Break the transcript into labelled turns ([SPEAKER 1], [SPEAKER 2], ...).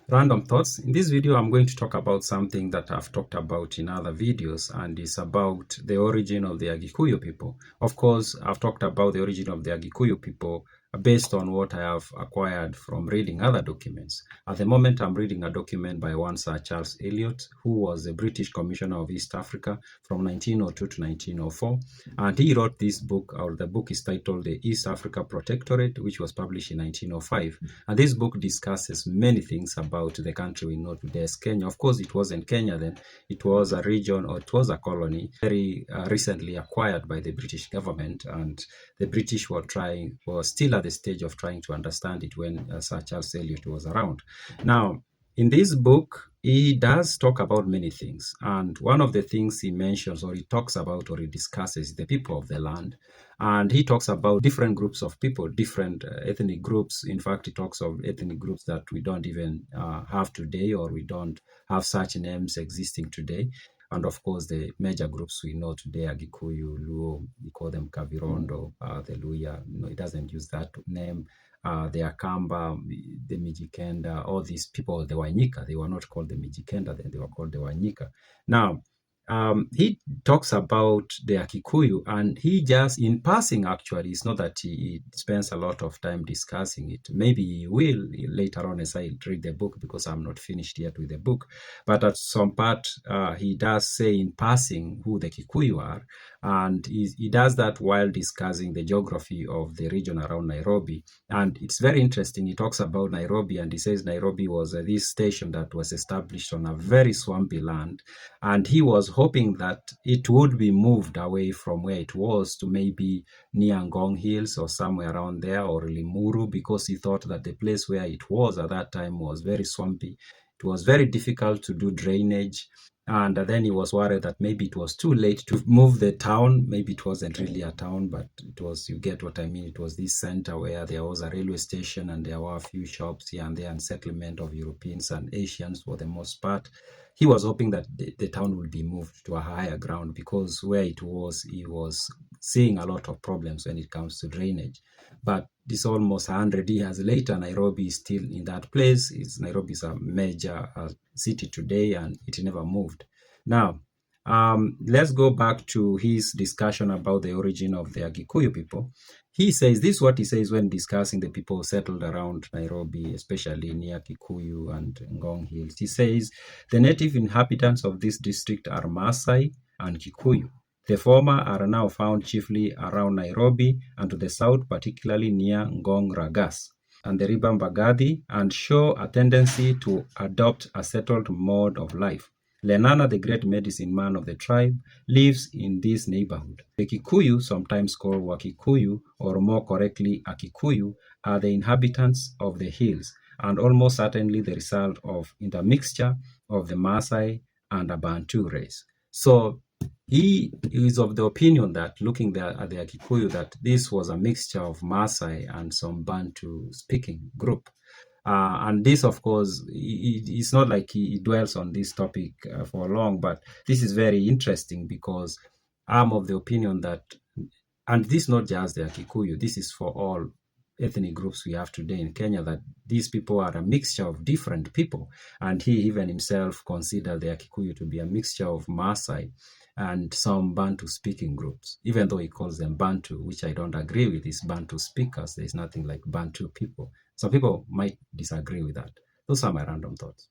[SPEAKER 1] Random thoughts. In this video, I'm going to talk about something that I've talked about in other videos, and it's about the origin of the Agikuyu people. Of course, I've talked about the origin of the Agikuyu people based on what I have acquired from reading other documents. At the moment, I'm reading a document by one Sir Charles Eliot, who was a British Commissioner of East Africa from 1902 to 1904. And he wrote this book, or the book is titled The East Africa Protectorate, which was published in 1905. And this book discusses many things about the country we know today as Kenya. Of course, it wasn't Kenya then. It was a region, or it was a colony, very recently acquired by the British government. And the British were still at the stage of trying to understand it when Sir Charles Eliot was around. Now, in this book, he does talk about many things. And one of the things he mentions, or he talks about, or he discusses, the people of the land. And he talks about different groups of people, different ethnic groups. In fact, he talks of ethnic groups that we don't even have today, or we don't have such names existing today. And of course, the major groups we know today, Agikuyu, Luo, we call them Kavirondo, the Luya, it doesn't use that name. The Akamba, the Mijikenda, all these people, the Wanyika, they were not called the Mijikenda, then they were called the Wanyika. Now, he talks about the Kikuyu, and he just, in passing actually, it's not that he spends a lot of time discussing it. Maybe he will later on as I read the book, because I'm not finished yet with the book. But at some part, he does say in passing who the Kikuyu are, and he does that while discussing the geography of the region around Nairobi. And it's very interesting. He talks about Nairobi, and he says Nairobi was this station that was established on a very swampy land, and he was hoping that it would be moved away from where it was to maybe near Ngong Hills or somewhere around there, or Limuru, because he thought that the place where it was at that time was very swampy. It was very difficult to do drainage. And then he was worried that maybe it was too late to move the town. Maybe it wasn't really a town, but it was, you get what I mean. It was this center where there was a railway station, and there were a few shops here and there, and settlement of Europeans and Asians for the most part. He was hoping that the town would be moved to a higher ground, because where it was, he was seeing a lot of problems when it comes to drainage. But this almost 100 years later, Nairobi is still in that place. Nairobi is a major city today, and it never moved. Now, let's go back to his discussion about the origin of the Agikuyu people. He says, this is what he says when discussing the people settled around Nairobi, especially near Kikuyu and Ngong Hills. He says, the native inhabitants of this district are Masai and Kikuyu. The former are now found chiefly around Nairobi and to the south, particularly near Ngong Ragas and the river Mbagathi, and show a tendency to adopt a settled mode of life. Lenana, the great medicine man of the tribe, lives in this neighborhood. The Kikuyu, sometimes called Wakikuyu, or more correctly Akikuyu, are the inhabitants of the hills, and almost certainly the result of intermixture of the Masai and a Bantu race. So he is of the opinion that, looking at the Agikuyu, that this was a mixture of Masai and some Bantu-speaking group. And this, of course, it's not like he dwells on this topic for long, but this is very interesting, because I'm of the opinion that, and this is not just the Agikuyu, this is for all ethnic groups we have today in Kenya, that these people are a mixture of different people. And he even himself considered the Kikuyu to be a mixture of Masai and some Bantu-speaking groups, even though he calls them Bantu, which I don't agree with. Is Bantu speakers. There's nothing like Bantu people. Some people might disagree with that. Those are my random thoughts.